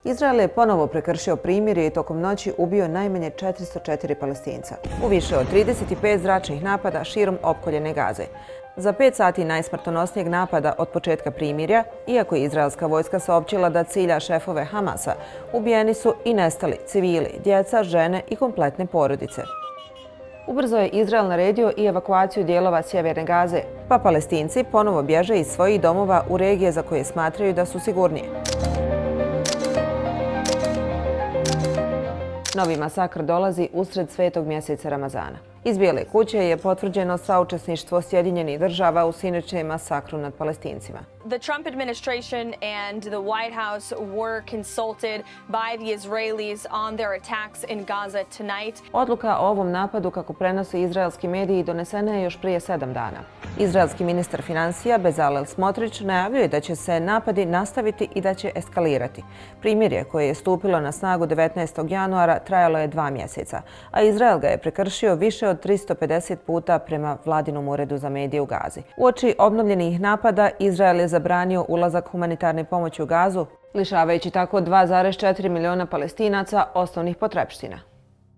Izrael je ponovo prekršio primirje i tokom noći ubio najmanje 404 Palestinca u više od 35 zračnih napada širom opkoljene Gaze. Za 5 sati najsmrtonosnijeg napada od početka primirja, iako je izraelska vojska saopćila da cilja šefove Hamasa, ubijeni su i nestali civili, djeca, žene i kompletne porodice. Ubrzo je Izrael naredio i evakuaciju dijelova sjeverne Gaze, pa Palestinci ponovo bježe iz svojih domova u regije za koje smatraju da su sigurnije. Novi masakr dolazi usred svetog mjeseca Ramazana. Iz Bijele kuće je potvrđeno saučesništvo Sjedinjenih država u sinoćnjem masakru nad Palestincima. The Trump administration and the White House were consulted by the Israelis on their attacks in Gaza tonight. Odluka o ovom napadu, kako prenose izraelski mediji, donesena je još prije 7 dana. Izraelski ministar financija Bezalel Smotrić najavljuje da će se napadi nastaviti i da će eskalirati. Primirje koje je stupilo na snagu 19. januara trajalo je 2 mjeseca, a Izrael ga je prekršio više od 350 puta prema vladinom uredu za medije u Gazi. Uoči obnovljenih napada Izrael je zabranio ulazak humanitarne pomoći u Gazu, lišavajući tako 2,4 miliona Palestinaca osnovnih potrepština.